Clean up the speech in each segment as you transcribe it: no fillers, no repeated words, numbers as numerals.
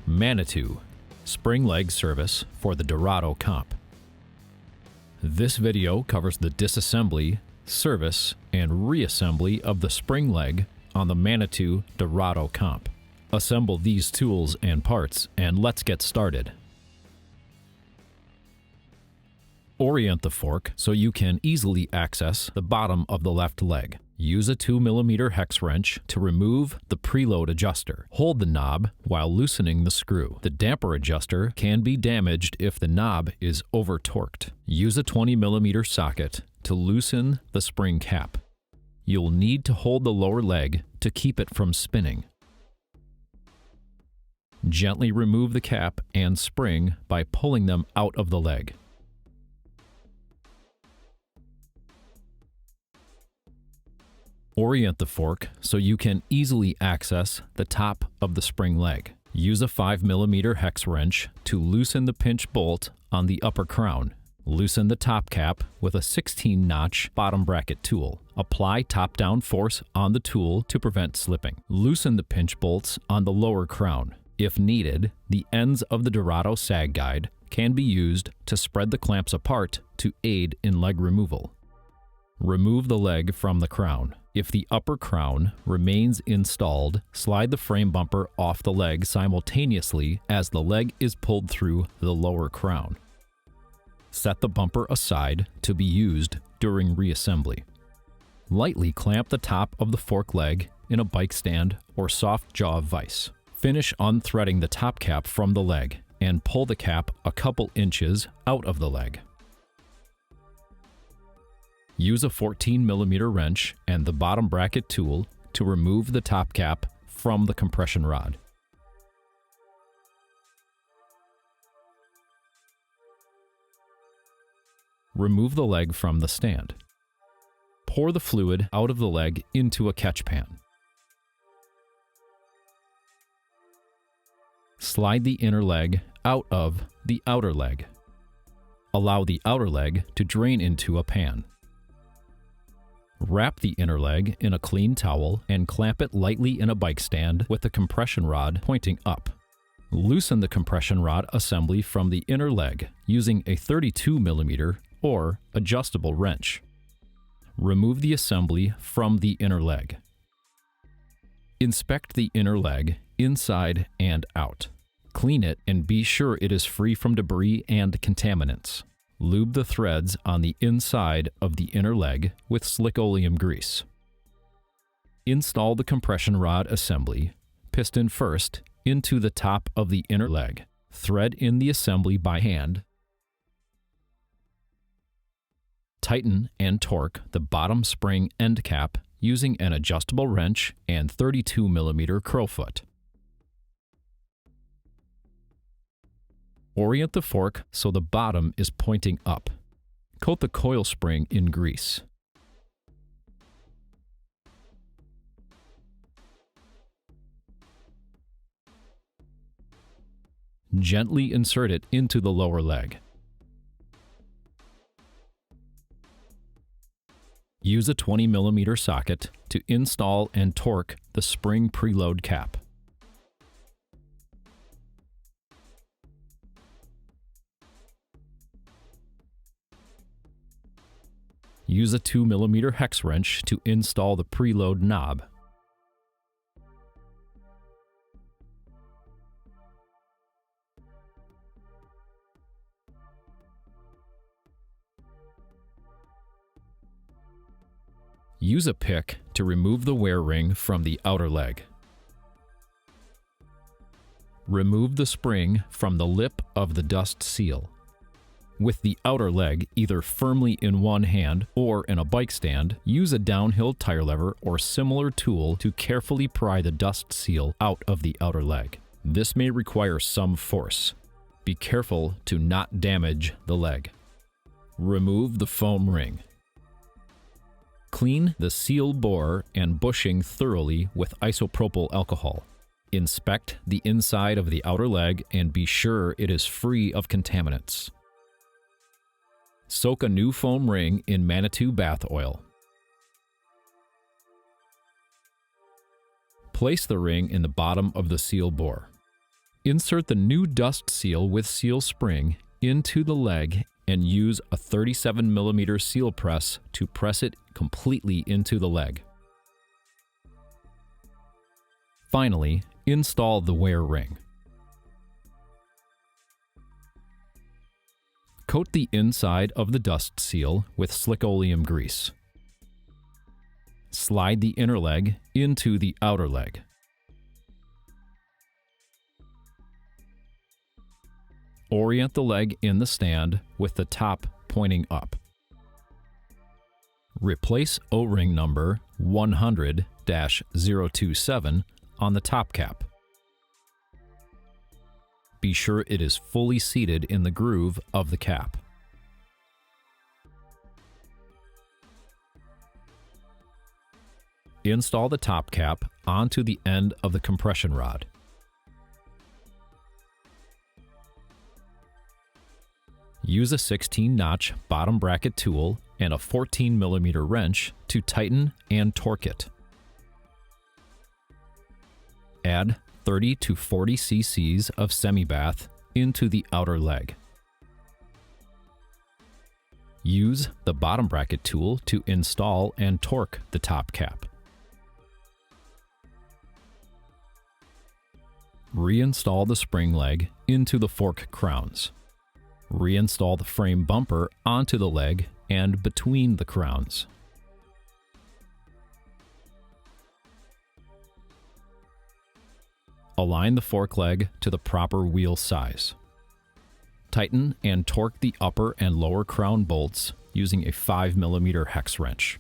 Manitou spring leg service for the Dorado Comp. This video covers the disassembly, service, and reassembly of the spring leg on the Manitou Dorado Comp. Assemble these tools and parts and let's get started. Orient the fork so you can easily access the bottom of the left leg. Use a 2mm hex wrench to remove the preload adjuster. Hold the knob while loosening the screw. The damper adjuster can be damaged if the knob is over-torqued. Use a 20mm socket to loosen the spring cap. You'll need to hold the lower leg to keep it from spinning. Gently remove the cap and spring by pulling them out of the leg. Orient the fork so you can easily access the top of the spring leg. Use a 5mm hex wrench to loosen the pinch bolt on the upper crown. Loosen the top cap with a 16-notch bottom bracket tool. Apply top-down force on the tool to prevent slipping. Loosen the pinch bolts on the lower crown. If needed, the ends of the Dorado sag guide can be used to spread the clamps apart to aid in leg removal. Remove the leg from the crown. If the upper crown remains installed, slide the frame bumper off the leg simultaneously as the leg is pulled through the lower crown. Set the bumper aside to be used during reassembly. Lightly clamp the top of the fork leg in a bike stand or soft jaw vise. Finish unthreading the top cap from the leg and pull the cap a couple inches out of the leg. Use a 14mm wrench and the bottom bracket tool to remove the top cap from the compression rod. Remove the leg from the stand. Pour the fluid out of the leg into a catch pan. Slide the inner leg out of the outer leg. Allow the outer leg to drain into a pan. Wrap the inner leg in a clean towel and clamp it lightly in a bike stand with the compression rod pointing up. Loosen the compression rod assembly from the inner leg using a 32mm or adjustable wrench. Remove the assembly from the inner leg. Inspect the inner leg inside and out. Clean it and be sure it is free from debris and contaminants. Lube the threads on the inside of the inner leg with slick oleum grease. Install the compression rod assembly, piston first, into the top of the inner leg. Thread in the assembly by hand. Tighten and torque the bottom spring end cap using an adjustable wrench and 32mm crowfoot. Orient the fork so the bottom is pointing up. Coat the coil spring in grease. Gently insert it into the lower leg. Use a 20mm socket to install and torque the spring preload cap. Use a 2mm hex wrench to install the preload knob. Use a pick to remove the wear ring from the outer leg. Remove the spring from the lip of the dust seal. With the outer leg either firmly in one hand or in a bike stand, use a downhill tire lever or similar tool to carefully pry the dust seal out of the outer leg. This may require some force. Be careful to not damage the leg. Remove the foam ring. Clean the seal bore and bushing thoroughly with isopropyl alcohol. Inspect the inside of the outer leg and be sure it is free of contaminants. Soak a new foam ring in Manitou bath oil. Place the ring in the bottom of the seal bore. Insert the new dust seal with seal spring into the leg and use a 37mm seal press to press it completely into the leg. Finally, install the wear ring. Coat the inside of the dust seal with slick oleum grease. Slide the inner leg into the outer leg. Orient the leg in the stand with the top pointing up. Replace O-ring number 100-027 on the top cap. Be sure it is fully seated in the groove of the cap. Install the top cap onto the end of the compression rod. Use a 16-notch bottom bracket tool and a 14mm wrench to tighten and torque it. Add 30 to 40 cc's of semi-bath into the outer leg. Use the bottom bracket tool to install and torque the top cap. Reinstall the spring leg into the fork crowns. Reinstall the frame bumper onto the leg and between the crowns. Align the fork leg to the proper wheel size. Tighten and torque the upper and lower crown bolts using a 5mm hex wrench.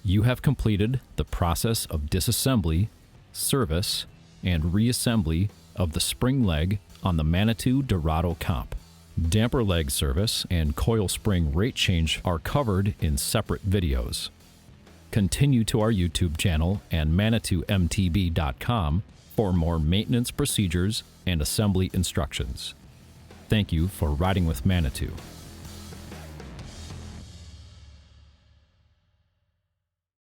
You have completed the process of disassembly, service, and reassembly of the spring leg on the Manitou Dorado Comp. Damper leg service and coil spring rate change are covered in separate videos. Continue to our YouTube channel and ManitouMTB.com for more maintenance procedures and assembly instructions. Thank you for riding with Manitou.